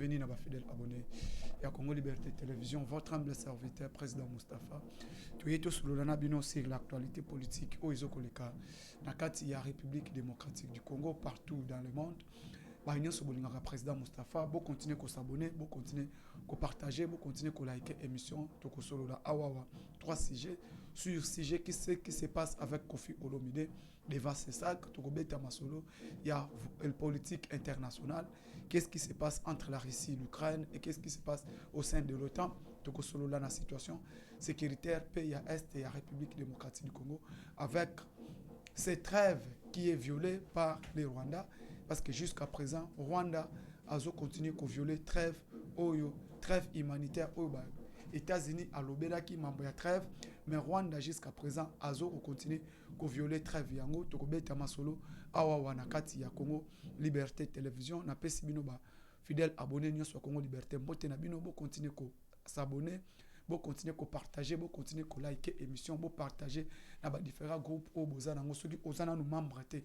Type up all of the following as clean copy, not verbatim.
bienvenue à fidèles abonnés. Et à Congo Liberté Télévision, votre humble serviteur, président Moustapha. Tu es tous sur l'actualité politique au Isokoleka, dans la République démocratique du Congo, partout dans le monde. Président Moustapha, vous continuez à s'abonner, vous continuez à partager, vous continuez à liker l'émission. Trois sujets sur sujet qui se passe avec Kofi Olomide, devant ces sacs, il y a la politique internationale. Qu'est-ce qui se passe entre la Russie et l'Ukraine et qu'est-ce qui se passe au sein de l'OTAN. La situation sécuritaire, pays à Est et à République démocratique du Congo, avec cette trêve qui est violée par les Rwandais. Parce que jusqu'à présent, Rwanda a continué à violer trêve humanitaire. États-Unis a l'obéda qui m'a trêve, mais Rwanda jusqu'à présent a continué à violer trêve. Yango, Tokobeta Masolo, Awa Nakati ya Congo Liberté Télévision, na pesi bino ba fidèle abonné nyo sur Congo Liberté. Mbote na bino bo continuer ko s'abonner, bo continuer ko partager, bo continuer ko liker émission, bo partager na ba différents groupes au bozana ngo soki ozana no membre té.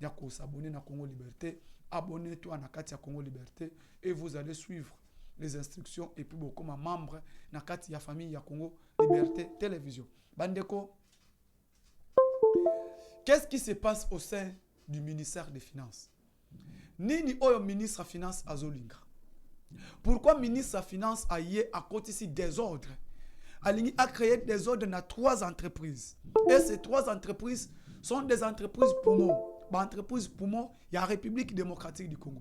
Il y a qu'à s'abonner à Congo Liberté, abonnez-toi à Nakati à Congo Liberté et vous allez suivre les instructions et puis beaucoup de membres Nakati ya famille ya Congo Liberté Télévision. Bandeko, qu'est-ce qui se passe au sein du ministère des Finances? Nini oyo ministre des Finances azolinga. Pourquoi ministre des Finances a yé à côté ici des ordres? Alingi a créé des ordres dans 3 entreprises. Et ces 3 entreprises sont des entreprises poumons. Entreprise poumon, il y a la République démocratique du Congo.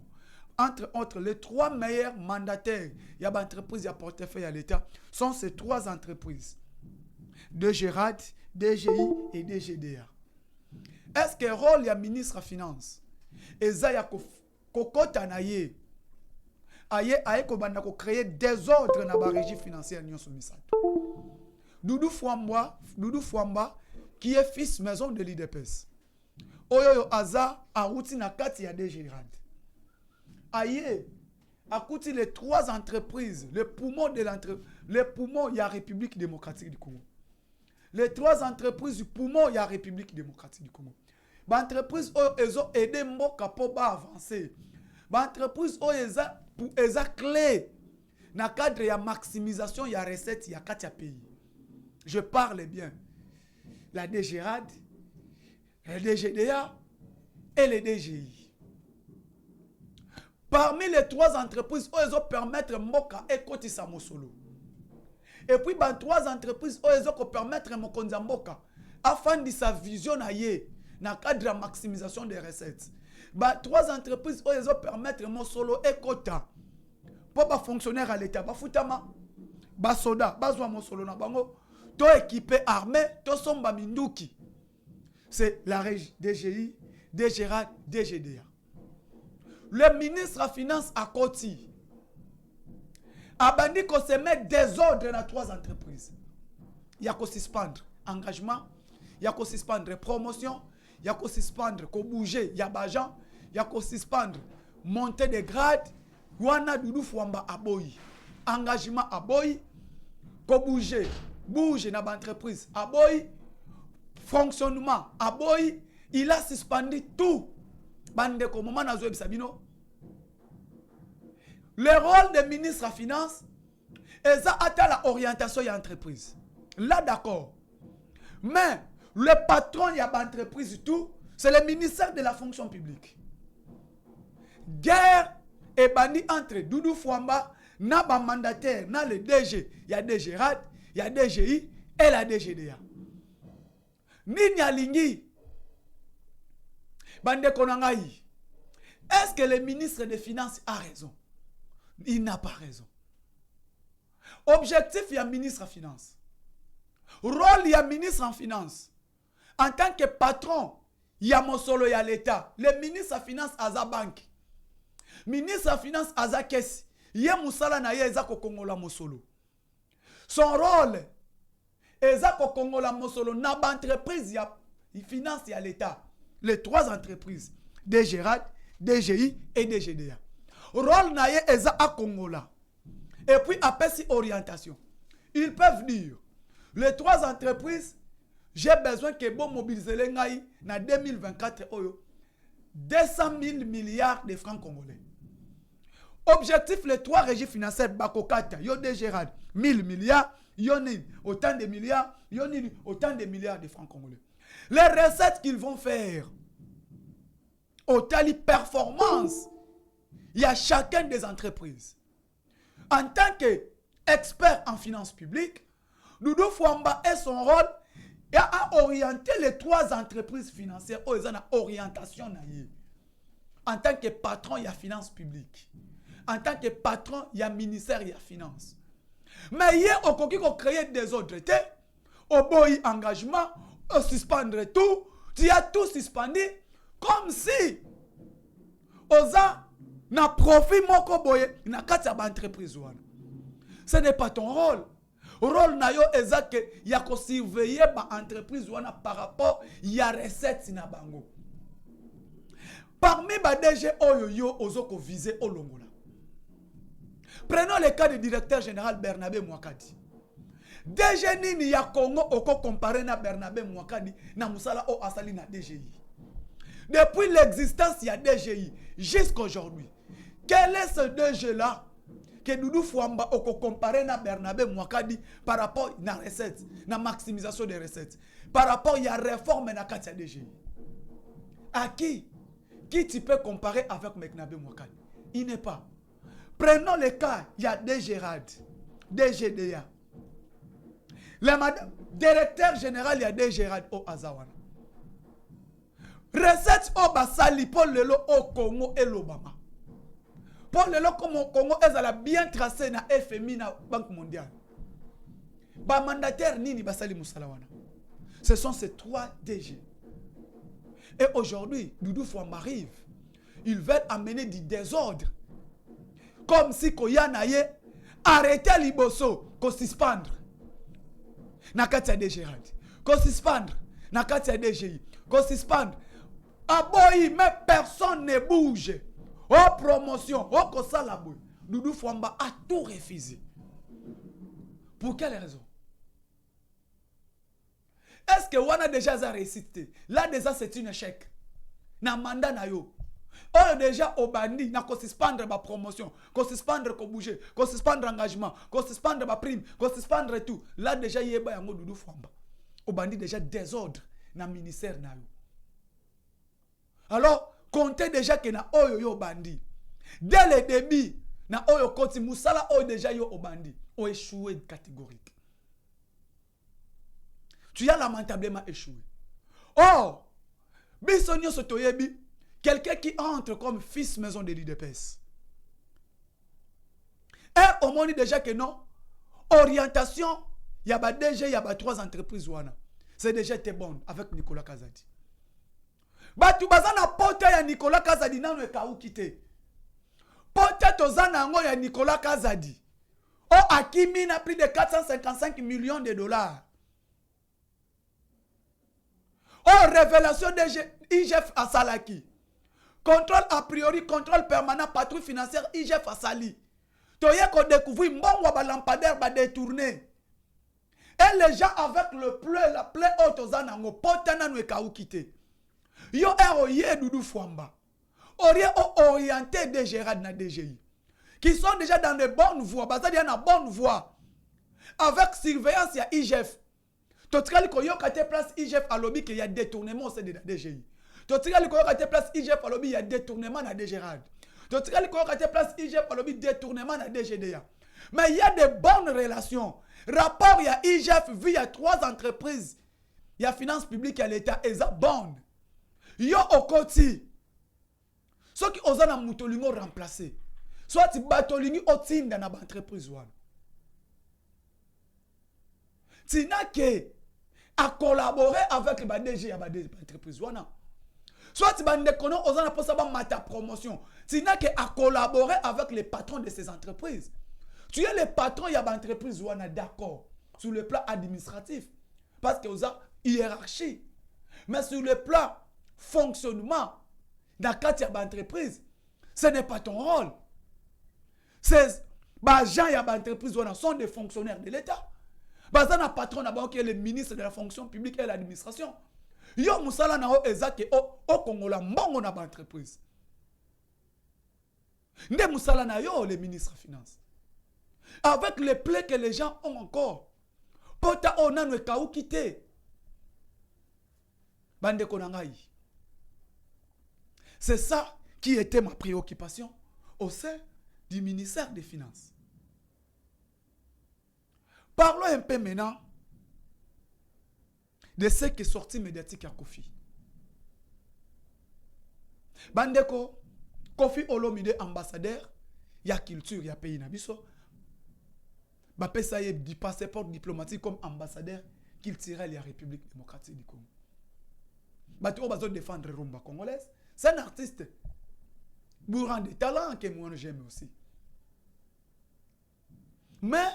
Entre autres, les 3 meilleurs mandataires, il y a l'entreprise, il y a portefeuille à l'État, sont ces 3 entreprises. DGRAD, DGI et DGDA. Est-ce que le rôle du ministre des Finances et ça, il y a kokota na ye aye ko banda ko créer des ordres na ba régie financière nyonso misato. Doudou Fwamba qui est fils maison de l'IDPS. Oyo aza arouti na kati ya DGRAD. Aye akuti les 3 entreprises, le poumon de l'entreprise, le poumon ya République démocratique du Congo. Les 3 entreprises du poumon ya République démocratique du Congo. Ba entreprise oyo ezo aider mboka po ba avancer. Ba entreprise oyo eza clé na cadre ya maximisation ya recette ya kati ya pays. Je parle bien. La DGRAD, le DGDA et le DGI. Parmi les 3 entreprises, ils ont permettre Moka et Kotisa Mosolo. Et puis, 3 entreprises, ils ont permettre Mokonza Moka afin de sa vision dans le cadre de la maximisation des recettes. 3 entreprises, ils ont permettre Mosolo et Kota pour les fonctionnaires à l'État. Bafutama, Basoda, Bazwa Mosolo na bango, to équipé armé, to somba minduki. C'est la régie DGI, DGRAD, DGDA. Le ministre des Finances a Koti a bandi qu'on se met des ordres dans 3 entreprises. Il y a qu'on suspendre engagement, il y a qu'on suspendre promotion, il y a qu'on suspendre qu'on bouger, il y a bagent, il y a qu'on suspendre montée de grade, wana Doudou Fwamba aboyi. Engagement aboyi, qu'on bouge dans l'entreprise aboyi. Fonctionnement aboyi, il a suspendu tout. Bandeko moment na zo bisabino. Le rôle des ministres des Finances est à la orientation de l'entreprise. Là d'accord. Mais le patron de l'entreprise tout, c'est le ministère de la fonction publique. Guerre et bandi entre Doudou Fwamba, na ba mandataire, na le DG, il y a DGRAD, il y a DGI et la DGDA. Nini alingi bande konangai. Est-ce que le ministre des Finances a raison? Il n'a pas raison. Objectif, il y a ministre des Finances. Rôle, il y a ministre en Finances. En tant que patron, il y a Mosolo, il y a l'État. Le ministre des Finances a sa banque. Ministre des Finances a sa caisse. Il y a Moussala na ye ko Kongola Mosolo. Son rôle Ezako Kongola Mosolo na ba entreprise ya finance ya l'État. Les 3 entreprises, DGRAD, DGI et DGDA. Rôle na ye eza a Kongola. Et puis après si orientation. Ils peuvent dire les 3 entreprises, j'ai besoin que bon mobiliser les ngai na 2024 oyo 200 000 milliards de francs congolais. Objectif, les 3 régies financières, Bakokata, yo de Gérard, 1000 milliards, yoni, autant de milliards, yoni, autant de milliards de francs congolais. Les recettes qu'ils vont faire, autant de performances, il y a chacun des entreprises. En tant qu'expert en finances publiques, Doudou Fwamba et son rôle est à orienter les 3 entreprises financières où ils ont une orientation. En tant que patron, il y a finances publiques. En tant que patron, il y a ministère, il y a finances. Mais hier, au coquille qu'on crée des autres, au boy engagement, au suspendre tout, tu as tout suspendu, comme si, osa, na profit moko boye, na kati ya ba entreprise wana. Ce n'est pas ton rôle. Rôle na yo ezake ya ko surveiller ba entreprise wana par rapport ya recette na bango. Parmi ba DG oyo yo ozoko viser olongola. Prenons le cas du directeur général Bernabé Mouakadi. DG nini ya Congo oko comparé na Bernabé Mouakadi na musala o asali na DGI. Depuis l'existence ya DGI jusqu'à aujourd'hui, quel est ce DG là que Doudou Fwamba oko comparé na Bernabé Mouakadi par rapport na recette, na maximisation des recettes, par rapport ya réforme na katia DGI. À qui tu peux comparer avec Bernabé Mouakadi? Il n'est pas. Prenons le cas, il y a DG RAD, DGDA. Le directeur général, il y a DG RAD au Azawana. Recette au Basali pour le lot au Congo et l'Obama. Pour le lot comme au Congo, elle a bien tracé na FMI, na Banque mondiale. Ba mandataire Nini Basali Moussalawana. Ce sont ces 3 DG. Et aujourd'hui, Doudou Fwamba arrive. Ils veulent amener du désordre. Comme si Koyana ye arrêter Liboso, ko suspendre. Nakatia DG RAD. Ko suspendre. Nakatia DGI. Ko suspendre. Aboyi, mais personne ne bouge. Oh promotion, oh kosalabou. Doudou Fwamba a tout refusé. Pour quelle raison? Est-ce que on a déjà récité? Là déjà c'est un échec. Na mandat na yo. Oh déjà au bandi na ko suspendre ma promotion, ko suspendre ko bouger, ko suspendre engagement, ko suspendre ma prime, ko suspendre tout. Là déjà yeba yango Doudou Fwamba. Au bandi déjà désordre na ministère na yo. Alors comptez déjà que na oyo yo bandi. Dès le début na oyo koti musala oyo déjà yo au bandi, o échoué catégorique. Tu as lamentablement échoué. Or, Bissonio Sotoyebi, quelqu'un qui entre comme fils maison de l'IDPS. Et on m'a dit déjà que non, orientation, il y a DG, il y a 3 entreprises. C'est déjà été bon avec Nicolas Kazadi. Batu bazana pote ya Nicolas Kazadi nano e kaou kite. Pote tozana ngo ya Nicolas Kazadi. Oh, Akimi n'a pris de 455 millions de dollars. Oh, révélation de IGF à Salaki. Contrôle a priori, contrôle permanent, patrouille financière, IGF à Sali. Toye ko découvrir mbongo ba lampadaire ba détourné. Et les gens avec le pleu, la plaie haute aux anango, potana nou e kaou kite. Yo eroye Doudou Fwamba. Aurait orienté des Gérard na DGI. Qui sont déjà dans de bonnes voies. Basa dia na bonne voie. Avec surveillance, il y a IGF. Totikali ko yo kate place IGF à lobby qu'il y a détournement au sein de la DGI. Totikali ko yo kate place IGF à lobby il y a détournement na DGRAD. Totikali ko yo kate place IGF à lobby détournement na DGDA. Mais il y a de bonnes relations. Rapport il y a IGF vu il y a 3 entreprises. Il y a finance publique, il y a l'État et ça bonne. Yo okoti. Ceux qui osent na mutolingo remplacer. Soit tu batolingi otinda na ba entreprise wana. Tina ke à collaborer avec les DG et les entreprises. Soit tu vas te mata promotion. Tu n'as qu'à collaborer avec les patrons de ces entreprises. Tu es le patron, il y a des entreprises d'accord sur le plan administratif. Parce que vous avez une hiérarchie. Mais sur le plan fonctionnement, dans le cas de l'entreprise, ce n'est pas ton rôle. Ces gens, il y a des entreprises sont des fonctionnaires de l'État. Bazana patron d'abord qui est le ministre de la fonction publique et de l'administration. Yo musala na o ezake o Congo la mbongo na ba entreprise. Nde musala na yo, les ministres des Finances. Avec les plaies que les gens ont encore. Pota onano kaou kité. Bande konangai. C'est ça qui était ma préoccupation au sein du ministère des Finances. Parlons un peu maintenant de ce qui est sorti médiatique à Kofi. Bandeko, Kofi Olomide, ambassadeur, il y a culture, il y a pays nabiso. Bapé ça y est du passeport diplomatique comme ambassadeur qu'il tirait la République démocratique du Congo. Batu on va défendre rumba congolaise. C'est un artiste bourrant de talent que moi j'aime aussi. Mais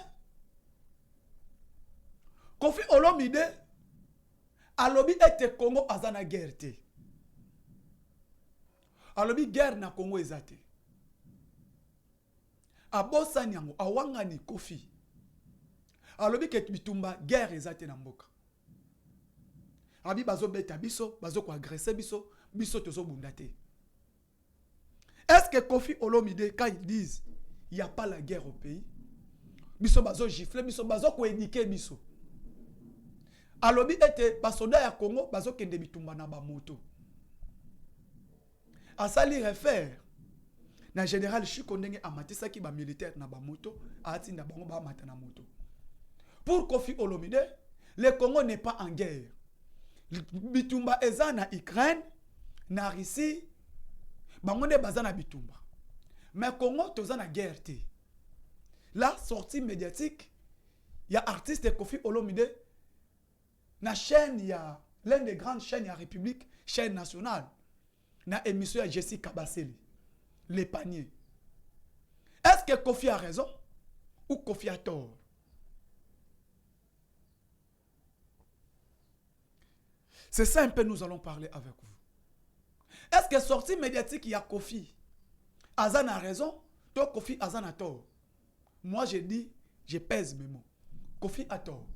Kofi Olomide a lobby était Congo azana guerre te. A lobby guerre na Congo ezate. A bossa nyango a wangani Kofi. A lobby ke bitumba guerre ezate na mboka. Abi bazo beta biso, bazo ko agresser biso, biso tozo bundate. Est-ce que Kofi Olomide quand ils disent il n'y a pas la guerre au pays, biso bazo gifler, biso bazo ko éduquer biso. Alobi était basoda ya Congo bazo kende bitumba na ba moto. Asali refaire na général Chikondenge amatisa ki ba militaire na ba moto, ati na bango ba mata na moto. Pour Kofi Olomide, le Congo n'est pas en guerre. Bitumba eza na Ukraine, na Russie, bango ne baza na bitumba. Mais Congo toza na guerre te. La sortie médiatique, il y a artiste Kofi Olomide na chaîne, il y a l'une des grandes chaînes, il y a République, chaîne nationale. Na émission Jessica Basseli, les paniers. Est-ce que Kofi a raison ou Kofi a tort? C'est ça un peu nous allons parler avec vous. Est-ce que sortie médiatique il y a Kofi Azan a raison, toi Kofi Azan a tort? Moi je dis, je pèse mes mots. Kofi a tort.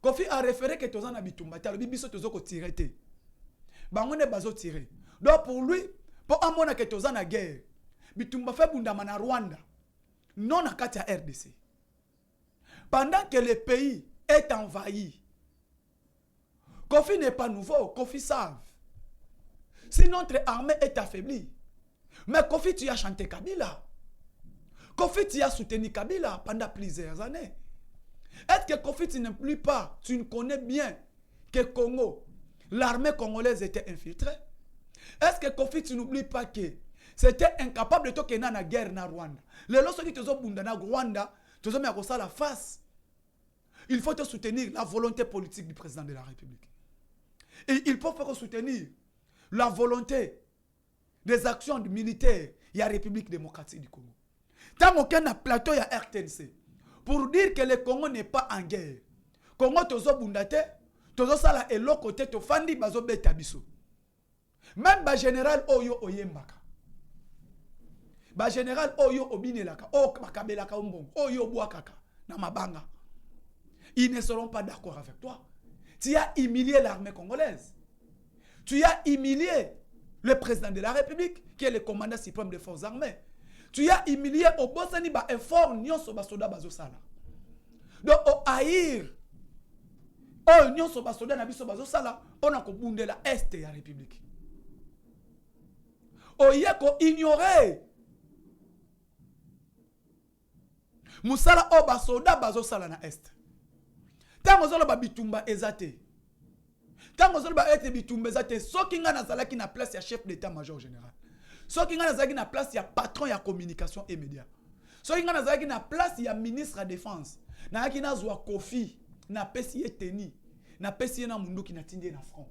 Kofi a référé que Tozan a bitumba, le bibiso tozo ko tirer te. Bangone bazo tirer. Donc pour lui, pour amona que Tozan a guerre, bitumba fait bundama na Rwanda, non à Katia RDC. Pendant que le pays est envahi, Kofi n'est pas nouveau, Kofi savent. Si notre armée est affaiblie, mais Kofi tu as chanté Kabila. Kofi tu as soutenu Kabila pendant plusieurs années. Est-ce que Kofi tu n'implies pas, tu ne connais bien que Congo, l'armée congolaise était infiltrée? Est-ce que Kofi tu n'oublies pas que c'était incapable de toquer dans la guerre na Rwanda? Les lorsque tu te bunda na Rwanda, tu as mis à la face. Il faut te soutenir la volonté politique du président de la République. Et il faut faire soutenir la volonté des actions militaires. Il y a la République démocratique du Congo. Tant qu'il y a un plateau, il y a RTNC. Pour dire que le Congo n'est pas en guerre. Congo tozo bundate, tozo sala elo côté to fandi bazo beta biso. Même ba général oyo oyembaka. Ba général oyo obinelaka, o bakabelaka umbongo, oyo boakaka na mabanga. Ils ne seront pas d'accord avec toi. Tu as humilié l'armée congolaise. Tu as humilié le président de la République, qui est le commandant suprême des forces armées. Tu as humilié au Bosani ba effort nyonso basoda bazosala. Donc au haïr o nyonso basoda na biso bazosala pona ko bundela est ya République. O yeko ignorer musala o basoda bazosala na est. Tango zolo ba bitumba ezate. Tango zolo ba ete bitumba ezate, soki nga nazalaki na place ya chef d'état-major général. Soki nga nazalaki na place ya patron ya communication et médias. Soki nga nazalaki na place ya ministre de défense. Na yaki nazwa Kofi, na pesi ye teni, na pesi ye na munduki na tindi na front.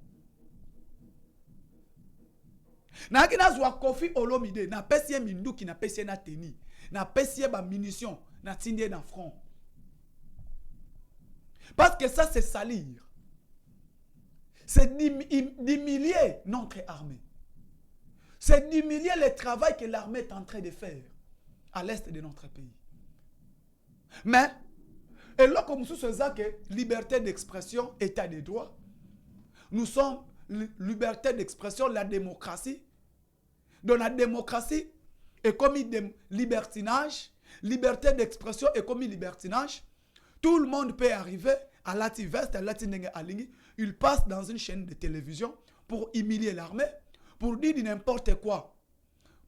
Na yaki nazwa Kofi Olomide, na pesi ye minduki na pesi ye na teni, na pesi ye ba munitions, na tindi na front. Parce que ça c'est salir. C'est d'humilier notre armée. C'est d'humilier le travail que l'armée est en train de faire à l'est de notre pays. Mais, et là, comme nous sommes que liberté d'expression, état de droit, nous sommes liberté d'expression, la démocratie. Dans la démocratie, et commis de libertinage, liberté d'expression et commis libertinage, tout le monde peut arriver à l'Ativest, à l'Atinenge Alingi, il passe dans une chaîne de télévision pour humilier l'armée, pour dire n'importe quoi.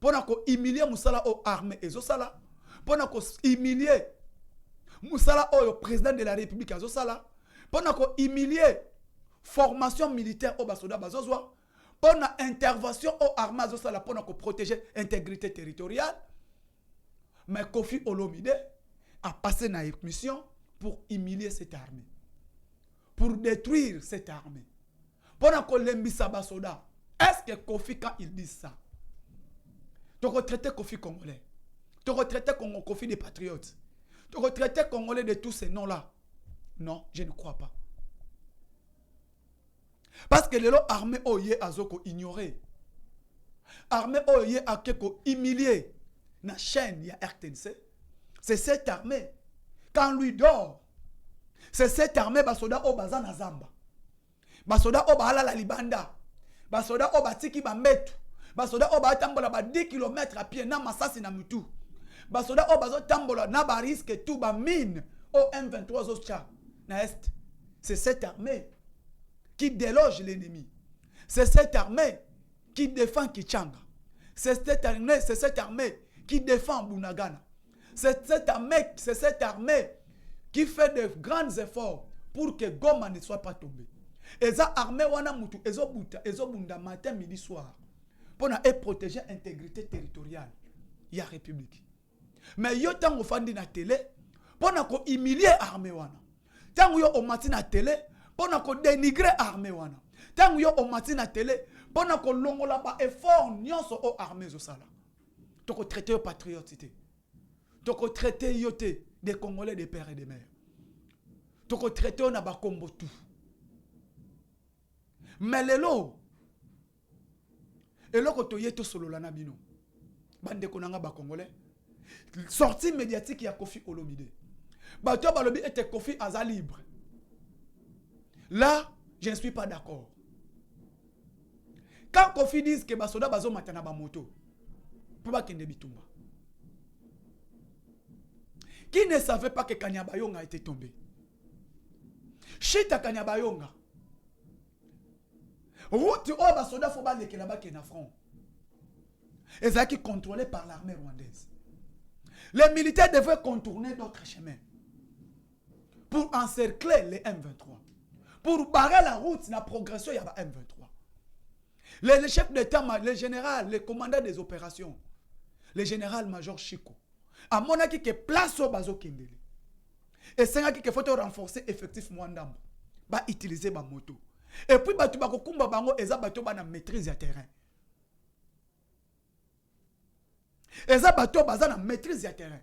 Pour humilier Moussala au armée et Zosala, pour humilier Moussala au président de la République à Zosala, pour humilier formation militaire au Basoda Bazozwa, pour intervention au armée à Zosala, pour protéger l'intégrité territoriale. Mais Kofi Olomide a passé dans une mission pour humilier cette armée, pour détruire cette armée. Pendant que l'embissa Basoda, est-ce que Kofi, quand il dit ça, tu retraites Kofi congolais, tu retraites Kofi des patriotes, tu retraites congolais de tous ces noms-là? Non, je ne crois pas. Parce que les armées oye azoko ignoré, armée oye akeko humilié, na chaîne ya RTNC, c'est cette armée. Quand lui dort, c'est cette armée basoda o baza na zamba, basoda o bahala la libanda, basoda o batiki ba metu, basoda o ba tambola ba 10 km à pied na masasi na mutu, basoda o bazo tambola na ba risque tout ba mine au M23 Zocha na est. C'est cette armée qui déloge l'ennemi. C'est cette armée qui défend Kichanga. C'est cette armée qui défend Bunagana. C'est cette armée qui fait de grands efforts pour que Goma ne soit pas tombé. Et ça armée wana mutu ezobunda matin midi soir pour protéger l'intégrité territoriale de la République. Mais yo tango fandi na télé pour humilier armée wana. Tango yo o mati na télé pour dénigrer armée wana. Tango yo o mati na télé pour longola ba effort nyonso o armée zo sala. Toko traiter patriote. Toko traiter yote des Congolais, des pères et des mères. Toko traiter on a ba kombo tout. Mais lelo eloko to yeto solo la nabino. Bande konanga ba Congolais. Sortie médiatique ya Kofi Olomide. Ba to balobi était Kofi aza libre. Là, je ne suis pas d'accord. Quand Kofi dit que basoda bazo matana ba moto, pour pas kende bitumba. Qui ne savait pas que Kanyabayonga a été tombé? Chita Kanyabayonga. Route au basoda faut pas que là-bas qui est na front. Et ça qui est contrôlé par l'armée rwandaise. Les militaires devaient contourner d'autres chemins pour encercler les M23. Pour barrer la route, la progression, il y a M23. Les chefs d'État, les généraux, les commandants des opérations, le général-major Chiko, à mon avis, qui place au bazo Kendele. Et c'est un qui faut renforcer effectivement Mwandambo. Ba utiliser ba moto. Et puis, tu vas kumba bango, et ça, tu vas maîtrise du terrain. Et ça, tu vas maîtrise du terrain.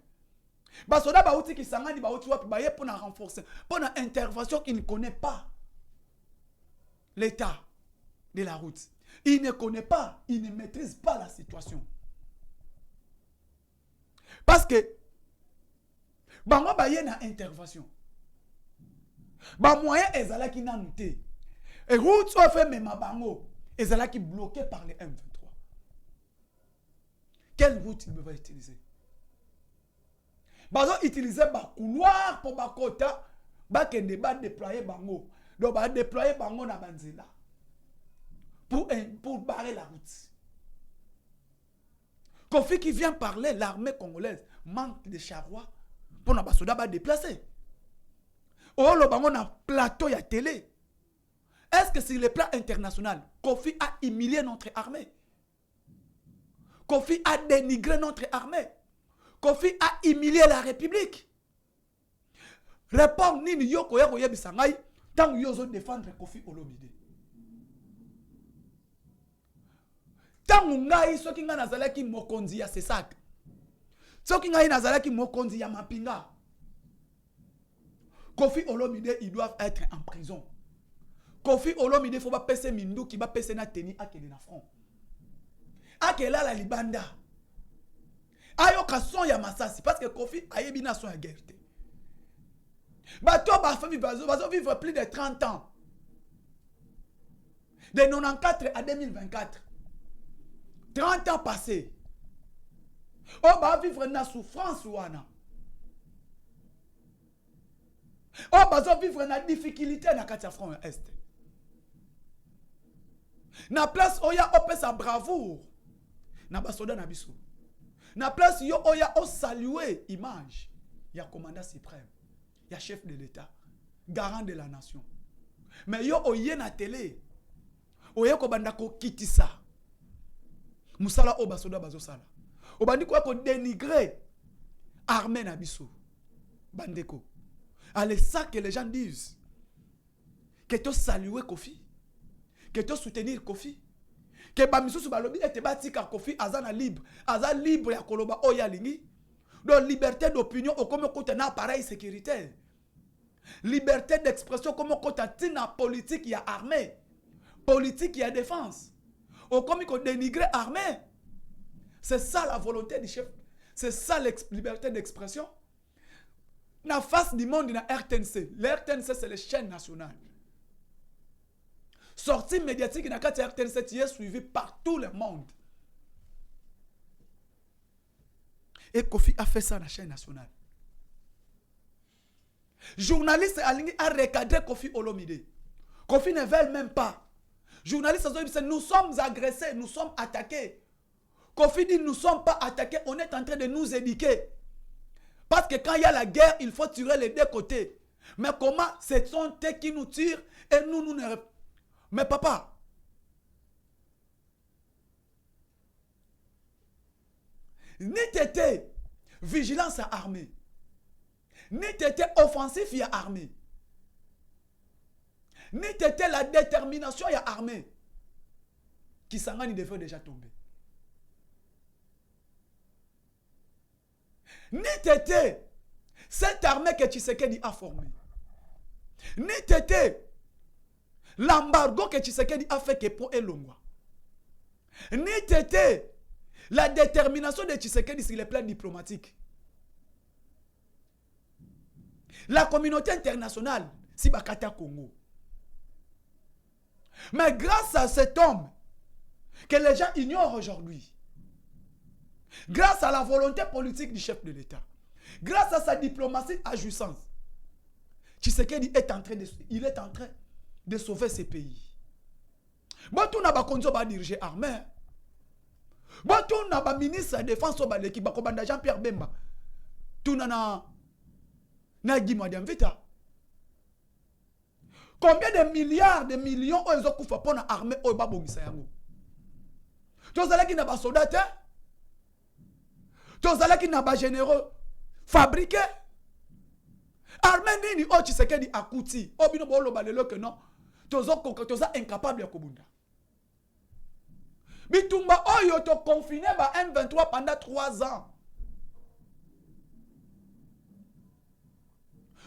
Basoda ba outi qui sangani ba outi wapi ba ye pour renforcer, pour une intervention qu'il ne connaît pas. L'état de la route. Il ne connaît pas, il ne maîtrise pas la situation. Parce que, bango ba ye na intervention. Ba moyen ezala ki na noté. Et route soit fait même bango, ezala ki bloqué par les M23. Quelle route il va utiliser? Bazo utiliser ba couloir pour ba kota, ba kende ba déployer bango. Donc, on va déployer Bango na Banzela pour barrer la route. Kofi qui vient parler, l'armée congolaise manque de charrois pour na basoda ba déplacer. Oh, le Bango na plateau ya télé. Est-ce que sur le plan international, Kofi a humilié notre armée? Kofi a dénigré notre armée? Kofi a humilié la République? Réponds nini yoko yako yebisangai. Tant que vous défendre Kofi Olomide. Tant que ngai soki nga nazalaki mokonzi ya Sesak. Soki ngai nazalaki mokonzi ya Mapinga. Kofi Olomide, ils doivent être en prison. Kofi Olomide, il faut pas passer Mindou qui va passer na teni akele na front. Akele la libanda. Ayo kason ya masasi parce que Kofi ayebi na son ya guerre. Bato va vivre plus de 30 ans. De 94 à 2024. 30 ans passés. On va vivre na souffrance wana. On va vivre na difficulté na katia front est. Na place oya opé sa bravoure. Na basoda na biso. Na place yo oya o saluer image. Ya commandant suprême. Ya chef de l'État. Garant de la nation. Mais yo oye na télé. Oye ko banda ko kitisa. Musala o basoda bazo sala. Obandi quoi qu'on dénigrer armée na biso bandeko. Allez ça que les gens disent que tu saluer Kofi, que tu soutenir Kofi, que bamisu su balobi ete batika Kofi azana libre ya koloba oya lingi. Donc liberté d'opinion au comme côté na appareil sécuritaire. Liberté d'expression comme côté tina politique ya armée, politique ya défense. Au comme qu'on dénigrer armée. C'est ça la volonté du chef. C'est ça la liberté d'expression. La face du monde, la RTNC. La RTNC, c'est les chaînes nationales. Sortie médiatique, la RTNC, qui est suivie par tout le monde. Et Kofi a fait ça dans la chaîne nationale. Journaliste a recadré Kofi Olomide. Kofi ne veut même pas. Journaliste a dit, nous sommes agressés, nous sommes attaqués. Kofi dit, nous ne sommes pas attaqués, on est en train de nous éduquer. Parce que quand il y a la guerre, il faut tirer les deux côtés. Mais comment? Ce sont eux qui nous tirent et nous ne... Mais papa, ni t'étais vigilance à armée, ni t'étais offensif à armée, ni t'étais la détermination à armée, qui s'en devait déjà tomber. Ni t'étais cette armée que Tshisekedi a formée. Ni t'étais l'embargo que Tshisekedi a fait que pour Elongwa. Ni t'étais la détermination de Tshisekedi sur les plans diplomatiques. La communauté internationale, si Bakata Congo. Mais grâce à cet homme que les gens ignorent aujourd'hui, grâce à la volonté politique du chef de l'État, grâce à sa diplomatie à jouissance, Tshisekedi est en train de sauver ce pays. Bon, tout n'a pas conduit à diriger l'armée. Bon, tout n'a pas ministre de la défense au Baleki, Bakobanda Jean-Pierre Bemba. Tout n'a pas Guy Vita. Combien de milliards, de millions ont été faits pour l'armée au Babongisa Yango? Tu as qui n'a pas soldat? Tu as qui n'a pas généraux fabriqués? Armée nini o Tshisekedi akuti. Obino bolo balelo que non. Tu as incapable de Kobunda. Bitumba oyo to confiné ba M23 pendant 3 ans.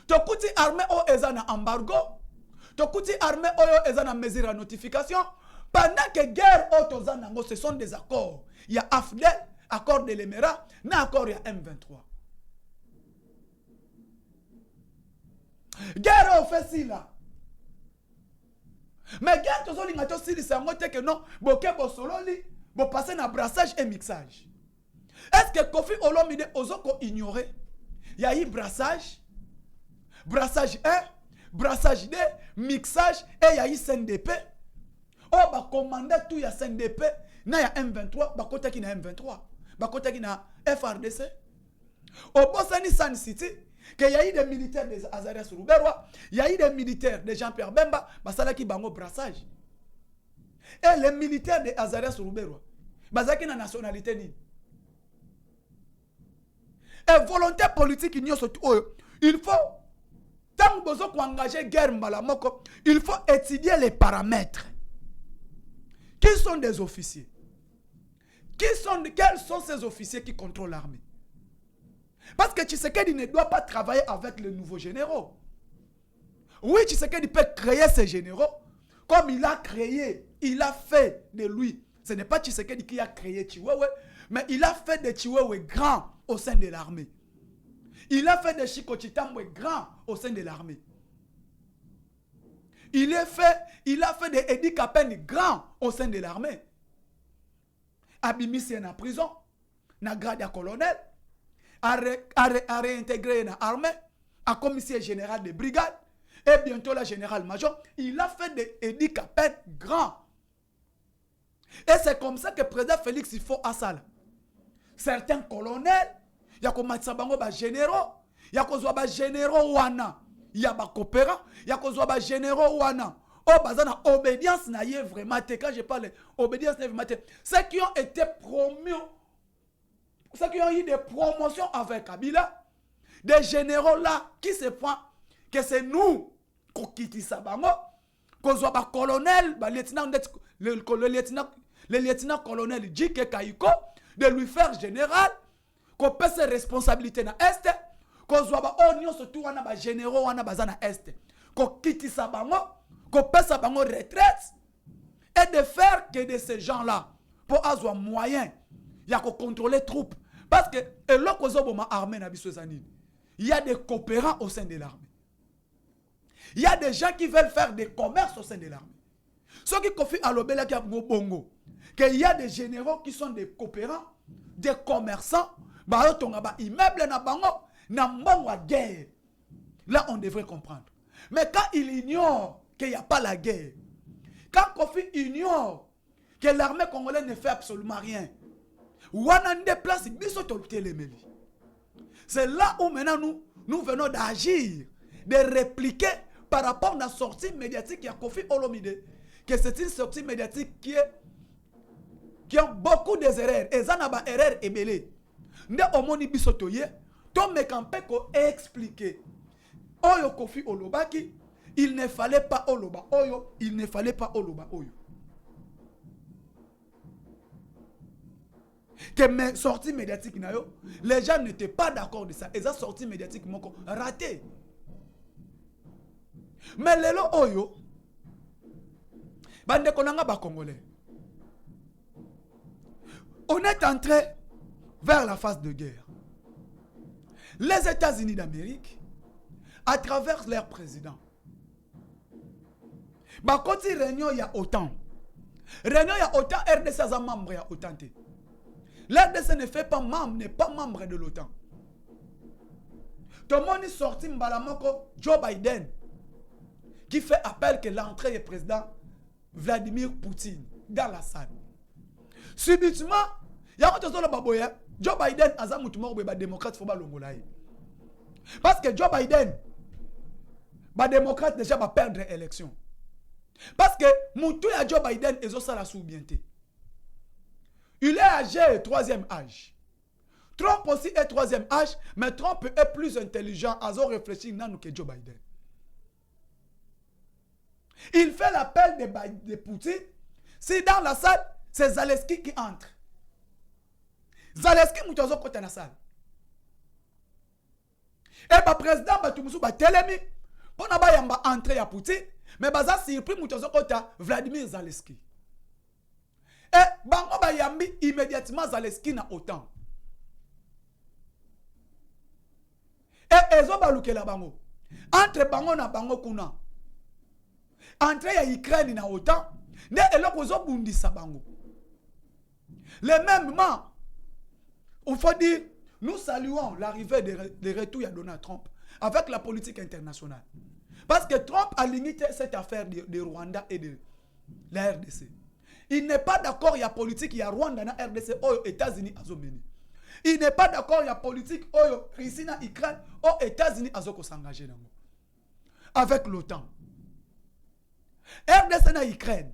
Tu kuti armée o ezana embargo. Tu kuti armée oyo ezana mesure à notification. Pendant que guerre o tozanango, ce sont des accords. Il y a AFDEL, accord de l'Émirat, na accord il y a M23. Guerre au fait si là. Mais guerre tout ça lingato si c'est un que non, boké bo solo li, bo passer na brassage et mixage. Est-ce que Kofi Olomide ozoko ignorer? Il y a eu brassage 1, brassage 2, mixage et il y a eu CNDP. Oh ba commander tout ya CNDP, na ya M23, ba kota ki na M23, ba kota ki na FRDC. Au Bosani San City, qu'il y a eu des militaires de Azarias Rouberwa, il y a eu des militaires de Jean-Pierre Bemba, basala ki bango brassage. Et les militaires de Azarias Rouberwa, basaki na nationalité ni. Et volonté politique il faut tant que vous engagez guerre mbalamoko, il faut étudier les paramètres. Qui sont des officiers? Quels sont ces officiers qui contrôlent l'armée? Parce que Tshisekedi ne doit pas travailler avec les nouveaux généraux. Oui, Tshisekedi peut créer ses généraux comme il a créé, il a fait de lui. Ce n'est pas Tshisekedi qui a créé Chiwewe, mais il a fait de Chiwewe grand au sein de l'armée. Il a fait de Chikochitambwe grand au sein de l'armée. Il a fait de Edi Kapeni grand au sein de l'armée. Abimisi est en prison. na grade ya colonel, à réintégrer na armée, à commissaire général de brigade, et bientôt la général-major. Il a fait des handicapés grands. Et c'est comme ça que le président Félix il faut à ça. Certains colonels, il y a comme Matsabango généraux, il y a comme généraux wana, il y a des coopérants, il y a comme généraux wana. Oh, bazana obédience n'a y vraiment été. Quand je parle obédience n'a vraiment été. Ceux qui ont été promus, ceux qui ont eu des promotions avec Kabila, des généraux là qui se font que c'est nous qui quittons ça, qu'on soit pas colonel, le lieutenant colonel J.K. Kaiko, de lui faire général, qu'on paie ses responsabilités dans l'Est, qu'on soit pas oignon surtout on a généraux on a bazana Est, qu'on quitte ça, qu'on paie sa retraite, et de faire que de ces gens-là, pour avoir moyen, il y a qu'on contrôler les troupes. Parce que, et là, il y a des coopérants au sein de l'armée. Il y a des gens qui veulent faire des commerces au sein de l'armée. Ceux qui confient à l'obéla qui a bongo, qu'il y a des généraux qui sont des coopérants, des commerçants, immeubles na bango, na mbangwa guerre. Là, on devrait comprendre. Mais quand il ignore qu'il n'y a pas la guerre, quand Kofi ignore que l'armée congolaise ne fait absolument rien, c'est là où maintenant nous venons d'agir, de répliquer par rapport à la sortie médiatique qui a Kofi Olomide, que c'est une sortie médiatique qui a beaucoup d'erreurs. Et ça n'a pas erreur et belé. Nous avons bisotoye, Tom Mekampeko a expliqué. Oyo Kofi Olobaki, il ne fallait pas Oloba Oyo, il ne fallait pas Oloba Oyo. Que mes sorties médiatiques, les gens n'étaient pas d'accord de ça. Et ça sorties médiatiques m'ont raté. Mais les lots Oyo, bande konanga ba Congolais. On est entré vers la phase de guerre. Les États-Unis d'Amérique, à travers leur président, bah quand il réunion il y a autant. Réunion il y a autant, RDC a membre il y a autant. L'RDC ne fait pas membre, n'est pas membre de l'OTAN. Tout le monde est sorti Mbalamoko, Joe Biden, qui fait appel que l'entrée du président Vladimir Poutine dans la salle. Subitement, il y a un autre baboya, Joe Biden a un démocrate, il faut pas l'ongolaï. Parce que Joe Biden, les démocrates déjà va perdre l'élection. Parce que Moutou et Joe Biden, ils ont ça la soubienté. Il est âgé, troisième âge. Trump aussi est troisième âge, mais Trump est plus intelligent à réfléchir que Joe Biden. Il fait l'appel de Poutine. Si dans la salle, c'est Zelensky qui entre. Zelensky est dans la salle. Et le président Batoumoussou va télémi pour entrer à Poutine, mais il surpris Vladimir Zelensky. Et bango bayambi immédiatement Zelensky na autant. Et ezo baluke la bango. Entre bango na bango kuna. Entre ya Ukraine na autant. Ne eloko zo bundisa bango. Le même moment, il faut dire, nous saluons l'arrivée de retour de Donald Trump avec la politique internationale. Parce que Trump a limité cette affaire de Rwanda et de la RDC. Il n'est pas d'accord, il y a politique, il y a Rwanda, na RDC, aux États-Unis, à Zomeni. Il n'est pas d'accord, il y a politique, aux Russie, na Ukraine, aux États-Unis, à Zoko s'engager avec l'OTAN. RDC, na Ukraine.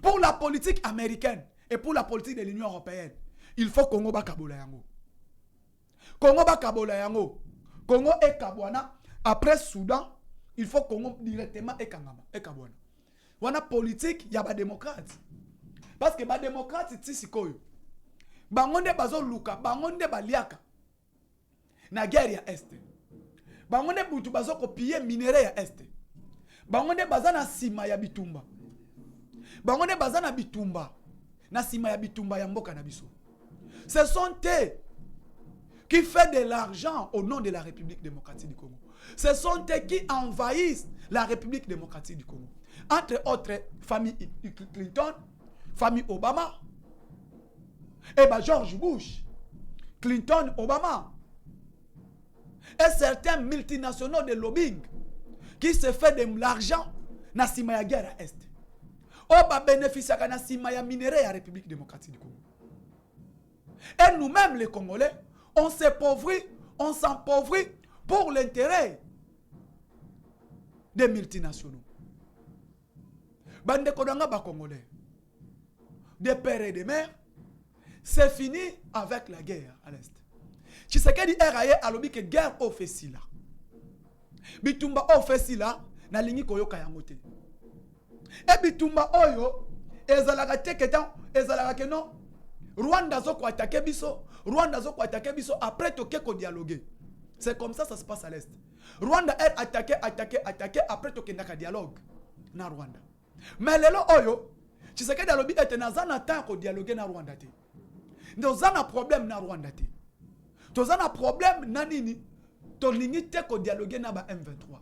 Pour la politique américaine et pour la politique de l'Union européenne, il faut Congo ba Kabola yango. Congo ba Kabola yango. Congo et Kabwana. Après Soudan, il faut Congo directement et Kangama et Kabwana. Wana politique, il y a des démocrates. Parce que les démocrates, c'est ici. Bangonde bazo luka, bangonde baliaka. Na guerre ya Est. Bangonde butu bazo kopiye minéraux ya Est. Bangonde bazana sima ya bitumba. Bangonde bazana bitumba. Na sima ya bitumba ya mboka na biso. Ce sont eux qui font de l'argent au nom de la République démocratique du Congo. Ce sont eux qui envahissent la République démocratique du Congo. Entre autres, famille Clinton, famille Obama. Et bah George Bush, Clinton, Obama. Et certains multinationaux de lobbying qui se fait de l'argent na sima ya guerre à Est. Oba bénéficie à na sima ya minerai à République démocratique du Congo. Et nous-mêmes les Congolais, on s'appauvrit pour l'intérêt des multinationaux. Bande Kodanga ba Congolais, des pères et des mères, c'est fini avec la guerre à l'Est. Tshisekedi RAE alobi que guerre ofesi là. Bitumba ofesi là na lingi koyoka yango te. Et bitumba oyo ezalaka te ketan ezalaka ke non Rwanda zo ko attaquer biso, Rwanda zo ko attaquer biso après toke ko dialoguer. C'est comme ça se passe à l'Est. Rwanda est attaqué après toke ndaka dialogue na Rwanda. Mais lelo oyo Tshisekedi alobi ete nazana temps ko dialoguer na Rwanda te. Nous avons un problème na Rwanda te. Nous avons un problème na nini? To limite ko dialoguer na ba M23.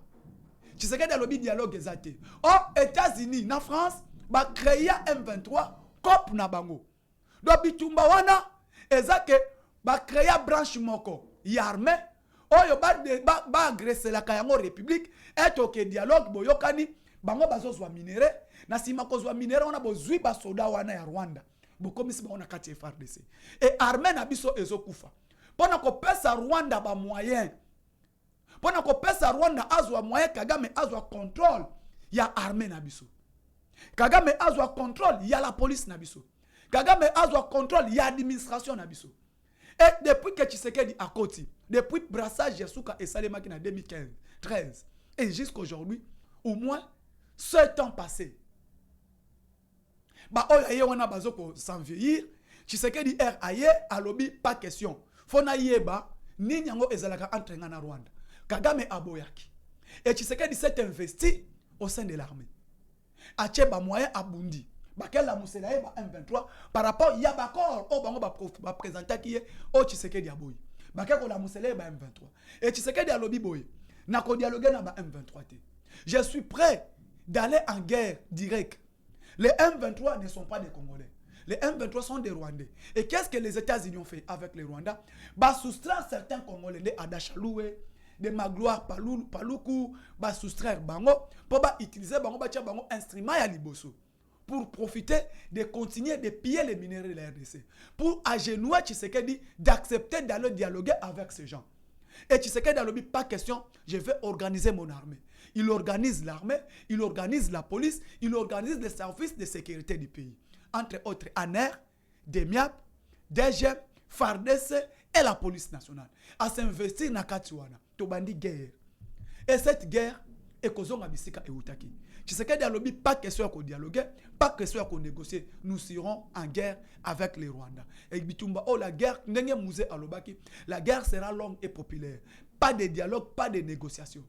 Tshisekedi alobi dialogue ezate. Oh États-Unis na France ba créer M23 cop na bango. Do bitumba wana ezake ba créer branche moko ya armée oyo ba agresser la kayango république et ok dialogue boyokani bango bazozwa minere na sima kozwa minere wana bozwi ba soda wana ya Rwanda. Bokomisi ba on kati FARDC et armée na biso ezokufa pona ko pesa Rwanda ba moyen pona ko pesa Rwanda azwa moyen Kagame azwa contrôle ya armée na biso Kagame azwa contrôle ya la police na biso Kagame azwa contrôle ya administration na biso et depuis que Tshisekedi a koti depuis brassage Yasuka et Salemaki en 2013 et jusqu'aujourd'hui au moins 7 ans passés. Ba oyo ye wana bazoko sans vieillir Tshisekedi RAE alobi pas question fona yeba ni nyango ezalaka entre na Rwanda Kagame aboyaki et Tshisekedi s'est investi au sein de l'armée ache ba moyen abundi bakela musela ba M23 par rapport ya bakor o bango ba présenter ki o Tshisekedi aboyi bakeko la musela ba M23 et Tshisekedi alobi boye na ko dialoguer na ba M23 te. Je suis prêt d'aller en guerre directe. Les M23 ne sont pas des Congolais. Les M23 sont des Rwandais. Et qu'est-ce que les États-Unis ont fait avec les Rwandais? Bah, soustraire certains Congolais, des Adachaloué, des Magloire, Paloukou, bah, soustraire Bango, pour bah, utiliser Bango, bah, Bango, instrument à Liboso, pour profiter de continuer de piller les minéraux de la RDC, pour agenouer Tshisekedi d'accepter d'aller dialoguer avec ces gens. Et Tshisekedi a dit, pas question, je vais organiser mon armée. Il organise l'armée, il organise la police, il organise les services de sécurité du pays. Entre autres, ANER, DEMIAP, DGM, FARDC et la police nationale. À s'investir dans Katiwana. Tobandi guerre. Et cette guerre est causée bisika et Outaki. Tshisekedi a dit, pas question qu'on dialogue, pas question qu'on négocie. Nous serons en guerre avec les Rwandais. Et Bitumba, oh la guerre, la guerre sera longue et populaire. Pas de dialogue, pas de négociation.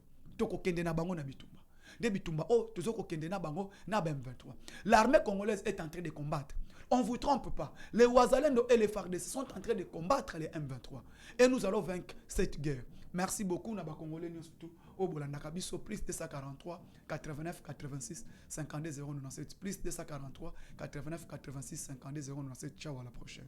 L'armée congolaise est en train de combattre. On ne vous trompe pas. Les Ouazalendo et les FARDC sont en train de combattre les M23. Et nous allons vaincre cette guerre. Merci beaucoup. Naba Congolais surtout au Bolanda Kabiso plus 243 89 86 52 097 plus 243 89 86 52 097. Ciao, à la prochaine.